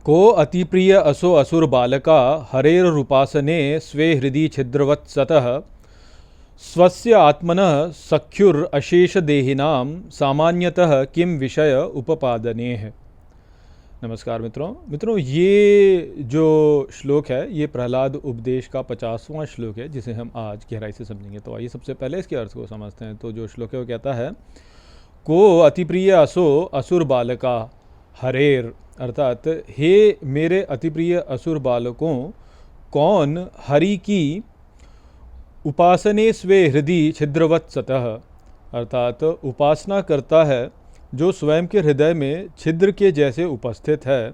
को अतिप्रिय असो असुर बालका हरेरुपासने स्वे हृदि छिद्रवत्सतः स्वस्य आत्मनः सख्युर अशेष देहिनाम सामान्यतः किम विषय उपपादने है। नमस्कार मित्रों, ये जो श्लोक है ये प्रहलाद उपदेश का 50वां श्लोक है जिसे हम आज गहराई से समझेंगे। तो आइए सबसे पहले इसके अर्थ को समझते हैं। तो जो श्लोक है वो कहता है, को अतिप्रिय असो असुर बालका हरेर, अर्थात हे मेरे अतिप्रिय असुर बालकों, कौन हरि की उपासने स्वे हृदय छिद्रवत् सतः, अर्थात उपासना करता है जो स्वयं के हृदय में छिद्र के जैसे उपस्थित है।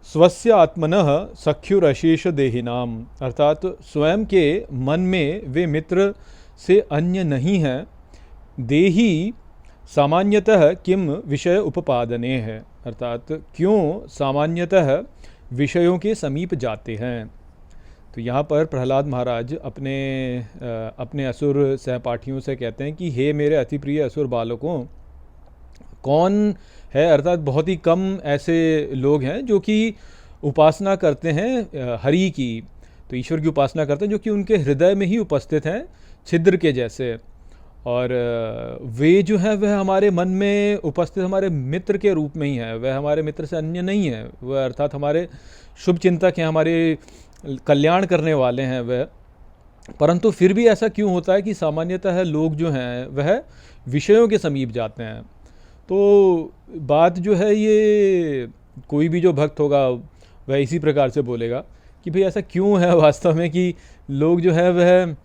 स्वस्य आत्मनः सख्युरशेष देहिनाम, अर्थात स्वयं के मन में वे मित्र से अन्य नहीं हैं। देही सामान्यतः किम विषय उपपादने है, अर्थात क्यों सामान्यतः विषयों के समीप जाते हैं। तो यहाँ पर प्रहलाद महाराज अपने असुर सहपाठियों से कहते हैं कि हे मेरे अति प्रिय असुर बालकों, कौन है, अर्थात बहुत ही कम ऐसे लोग हैं जो कि उपासना करते हैं हरि की, तो ईश्वर की उपासना करते हैं जो कि उनके हृदय में ही उपस्थित हैं छिद्र के जैसे। और वे जो है वह हमारे मन में उपस्थित हमारे मित्र के रूप में ही है, वह हमारे मित्र से अन्य नहीं है, वह अर्थात हमारे शुभ चिंतक हैं, हमारे कल्याण करने वाले हैं वह। परंतु फिर भी ऐसा क्यों होता है कि सामान्यतः लोग जो हैं वह विषयों के समीप जाते हैं। तो बात जो है ये कोई भी जो भक्त होगा वह इसी प्रकार से बोलेगा कि भाई ऐसा क्यों है वास्तव में कि लोग जो है वह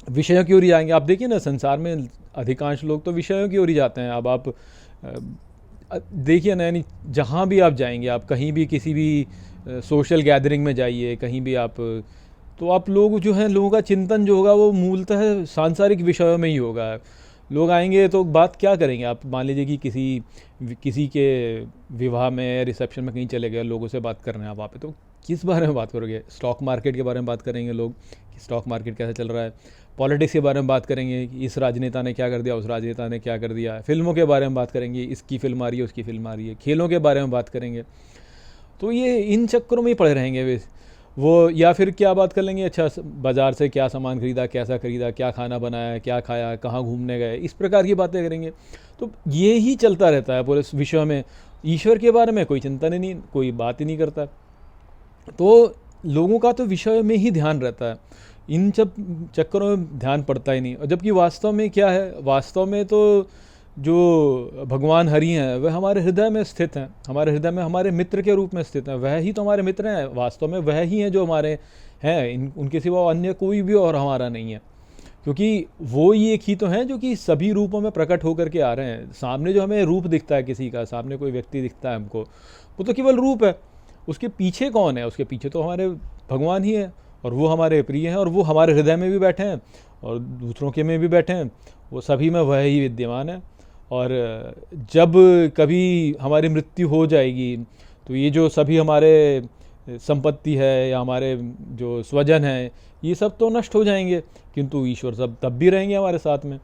विषयों की ओर ही जाएंगे। आप देखिए ना, संसार में अधिकांश लोग तो विषयों की ओर ही जाते हैं। अब आप देखिए ना, यानी जहाँ भी आप जाएंगे, आप कहीं भी किसी भी सोशल गैदरिंग में जाइए, कहीं भी आप, तो आप लोग जो हैं, लोगों का चिंतन जो होगा वो मूलतः सांसारिक विषयों में ही होगा। लोग आएंगे तो बात क्या करेंगे। आप मान लीजिए कि किसी के विवाह में रिसेप्शन में कहीं चले गए, लोगों से बात करने हैं आप वहाँ पे, तो किस बारे में बात करोगे? स्टॉक मार्केट के बारे में बात करेंगे लोग कि स्टॉक मार्केट कैसे चल रहा है। पॉलिटिक्स के बारे में बात करेंगे कि इस राजनेता ने क्या कर दिया, उस राजनेता ने क्या कर दिया। फिल्मों के बारे में बात करेंगे, इसकी फिल्म आ रही है, उसकी फिल्म आ रही है। खेलों के बारे में बात करेंगे। तो ये इन चक्करों में ही पड़े रहेंगे वे वो। या फिर क्या बात कर लेंगे, अच्छा बाज़ार से क्या सामान खरीदा, कैसा खरीदा, क्या खाना बनाया, क्या खाया, कहाँ घूमने गए, इस प्रकार की बातें करेंगे। तो ये ही चलता रहता है पूरे विषय में। ईश्वर के बारे में कोई चिंतन ही नहीं, कोई बात ही नहीं करता। तो लोगों का तो विषय में ही ध्यान रहता है, इन सब चक्करों में ध्यान पड़ता ही नहीं। और जबकि वास्तव में क्या है, वास्तव में तो जो भगवान हरि हैं वह हमारे हृदय में स्थित हैं, हमारे हृदय में हमारे मित्र के रूप में स्थित हैं। वह ही तो हमारे मित्र हैं, वास्तव में वह ही हैं जो हमारे हैं। उनके सिवा अन्य कोई भी और हमारा नहीं है, क्योंकि वो ही एक ही तो हैं जो कि सभी रूपों में प्रकट होकर के आ रहे हैं। सामने जो हमें रूप दिखता है किसी का, सामने कोई व्यक्ति दिखता है हमको, वो तो केवल रूप है। उसके पीछे कौन है? उसके पीछे तो हमारे भगवान ही है, और वो हमारे प्रिय हैं, और वो हमारे हृदय में भी बैठे हैं और दूसरों के में भी बैठे हैं। वो सभी में वह ही विद्यमान है। और जब कभी हमारी मृत्यु हो जाएगी तो ये जो सभी हमारे संपत्ति है या हमारे जो स्वजन हैं, ये सब तो नष्ट हो जाएंगे, किंतु ईश्वर सब तब भी रहेंगे हमारे साथ में।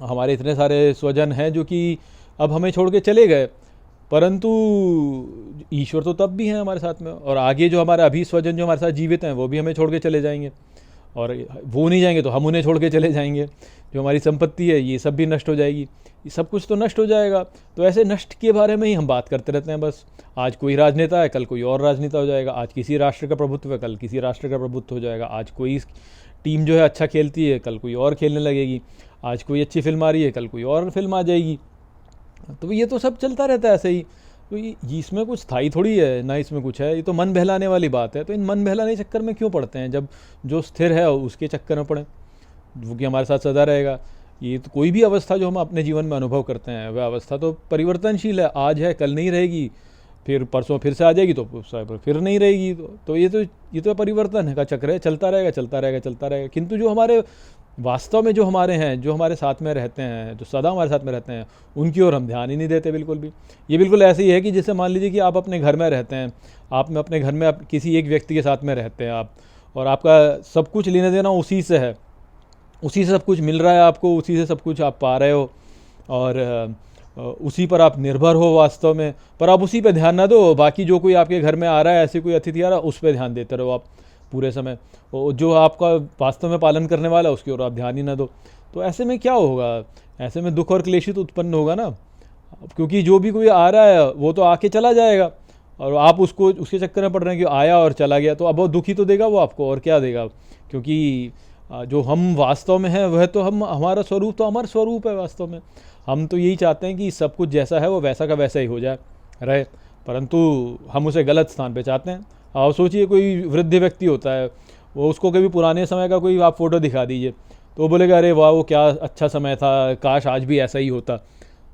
हमारे इतने सारे स्वजन हैं जो कि अब हमें छोड़ के चले गए, परंतु ईश्वर तो तब भी हैं हमारे साथ में। और आगे जो हमारे अभी स्वजन जो हमारे साथ जीवित हैं वो भी हमें छोड़ के चले जाएंगे, और वो नहीं जाएंगे तो हम उन्हें छोड़ के चले जाएंगे। जो हमारी संपत्ति है ये सब भी नष्ट हो जाएगी, ये सब कुछ तो नष्ट हो जाएगा। तो ऐसे नष्ट के बारे में ही हम बात करते रहते हैं बस। आज कोई राजनेता है, कल कोई और राजनेता हो जाएगा। आज किसी राष्ट्र का प्रभुत्व है, कल किसी राष्ट्र का प्रभुत्व हो जाएगा। आज कोई टीम जो है अच्छा खेलती है, कल कोई और खेलने लगेगी। आज कोई अच्छी फिल्म आ रही है, कल कोई और फिल्म आ जाएगी। तो ये तो सब चलता रहता है ऐसे ही। तो इसमें कुछ स्थायी थोड़ी है ना, इसमें कुछ है। ये तो मन बहलाने वाली बात है। तो इन मन बहलाने चक्कर में क्यों पड़ते हैं, जब जो स्थिर है उसके चक्कर में पड़े, वो कि हमारे साथ सदा रहेगा। ये तो कोई भी अवस्था जो हम अपने जीवन में अनुभव करते हैं वह अवस्था तो परिवर्तनशील है। आज है, कल नहीं रहेगी, फिर परसों फिर से आ जाएगी, तो फिर नहीं रहेगी। तो ये तो परिवर्तन का चक्र है, चलता रहेगा चलता रहेगा चलता रहेगा। किंतु जो हमारे वास्तव में जो हमारे हैं, जो हमारे साथ में रहते हैं, जो सदा हमारे साथ में रहते हैं, उनकी ओर हम ध्यान ही नहीं देते बिल्कुल भी। ये बिल्कुल ऐसे ही है कि जैसे मान लीजिए कि आप अपने घर में रहते हैं, आप में अपने घर में किसी एक व्यक्ति के साथ में रहते हैं आप, और आपका सब कुछ लेना देना उसी से है, उसी से सब कुछ मिल रहा है आपको, उसी से सब कुछ आप पा रहे हो। और उसी पर आप निर्भर हो वास्तव में, पर आप उसी पे ध्यान ना दो, बाकी जो कोई आपके घर में आ रहा है, ऐसे कोई अतिथि आ रहा है, उस पर ध्यान देते रहो आप पूरे समय, जो आपका वास्तव में पालन करने वाला है उसकी ओर आप ध्यान ही ना दो। तो ऐसे में क्या होगा, ऐसे में दुख और क्लेशित उत्पन्न होगा ना, क्योंकि जो भी कोई आ रहा है वो तो आके चला जाएगा, और आप उसको उसके चक्कर में पड़ रहे हैं कि आया और चला गया, तो अब वो दुखी तो देगा वो आपको, और क्या देगा, क्योंकि जो हम वास्तव में हैं वह तो हमारा स्वरूप तो अमर स्वरूप है वास्तव में। हम तो यही चाहते हैं कि सब कुछ जैसा है वो वैसा का वैसा ही हो जाए रहे, परंतु हम उसे गलत स्थान पे चाहते हैं। आप सोचिए कोई वृद्ध व्यक्ति होता है, वो उसको कभी पुराने समय का कोई आप फ़ोटो दिखा दीजिए तो वो बोलेगा अरे वाह वो क्या अच्छा समय था, काश आज भी ऐसा ही होता।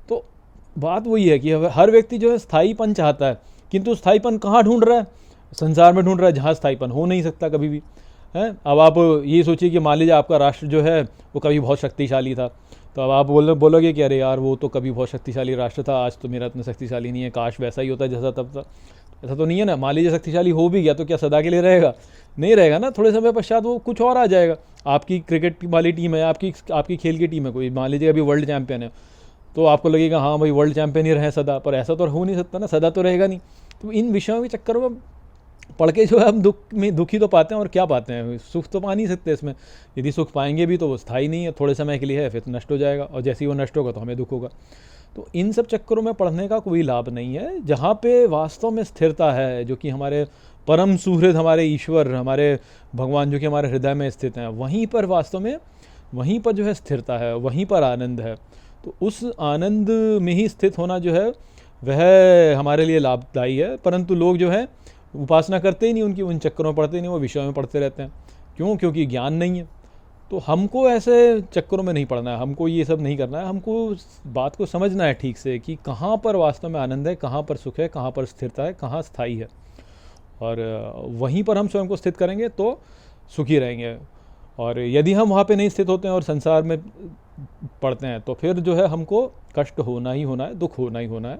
तो बात वही है कि हर व्यक्ति जो है स्थायीपन चाहता है, किंतु स्थायीपन कहाँ ढूंढ रहा है, संसार में ढूंढ रहा है जहाँ स्थायीपन हो नहीं सकता कभी भी है। अब आप ये सोचिए कि मान लीजिए आपका राष्ट्र जो है वो कभी बहुत शक्तिशाली था, तो अब आप बोलोगे कि अरे यार वो तो कभी बहुत शक्तिशाली राष्ट्र था, आज तो मेरा इतना शक्तिशाली नहीं है, काश वैसा ही होता जैसा तब था। ऐसा तो नहीं है ना। मान लीजिए शक्तिशाली हो भी गया तो क्या सदा के लिए रहेगा, नहीं रहेगा ना, थोड़े समय पश्चात वो कुछ और आ जाएगा। आपकी क्रिकेट वाली टीम है, आपकी खेल की टीम है कोई, मान लीजिए अभी वर्ल्ड चैंपियन है, तो आपको लगेगा हाँ भाई वर्ल्ड चैंपियन ही रहे सदा, पर ऐसा तो हो नहीं सकता ना, सदा तो रहेगा नहीं। तो इन विषयों के चक्करों में पढ़ के जो है हम दुखी तो पाते हैं, और क्या पाते हैं, सुख तो पा नहीं सकते इसमें। यदि सुख पाएंगे भी तो वो स्थायी नहीं है, थोड़े समय के लिए है, फिर तो नष्ट हो जाएगा, और जैसे ही वो नष्ट होगा तो हमें दुख होगा। तो इन सब चक्करों में पढ़ने का कोई लाभ नहीं है। जहाँ पे वास्तव में स्थिरता है, जो कि हमारे परम सुहृद, हमारे ईश्वर, हमारे भगवान जो कि हमारे हृदय में स्थित हैं, वहीं पर वास्तव में, वहीं पर जो है स्थिरता है, वहीं पर आनंद है। तो उस आनंद में ही स्थित होना जो है वह हमारे लिए लाभदायी है। परंतु लोग जो है उपासना करते ही नहीं, उनकी उन चक्करों में पढ़ते नहीं, वो विषयों में पढ़ते रहते हैं। क्यों? क्योंकि ज्ञान नहीं है। तो हमको ऐसे चक्करों में नहीं पड़ना है, हमको ये सब नहीं करना है, हमको बात को समझना है ठीक से कि कहाँ पर वास्तव में आनंद है, कहाँ पर सुख है, कहाँ पर स्थिरता है, कहाँ स्थायी है, और वहीं पर हम स्वयं को स्थित करेंगे तो सुखी रहेंगे। और यदि हम वहाँ पे नहीं स्थित होते हैं और संसार में पढ़ते हैं तो फिर जो है हमको कष्ट होना ही होना है, दुख होना ही होना है।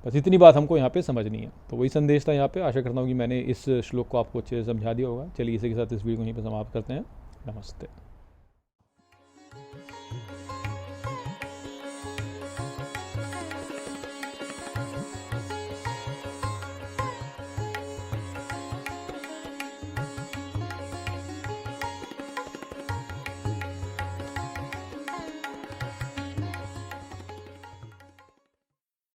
बस इतनी बात हमको यहाँ पे समझनी है। तो वही संदेश था यहाँ पे। आशा करता हूँ कि मैंने इस श्लोक को आपको अच्छे से समझा दिया होगा। चलिए इसी के साथ इस वीडियो को यहीं पर समाप्त करते हैं। नमस्ते।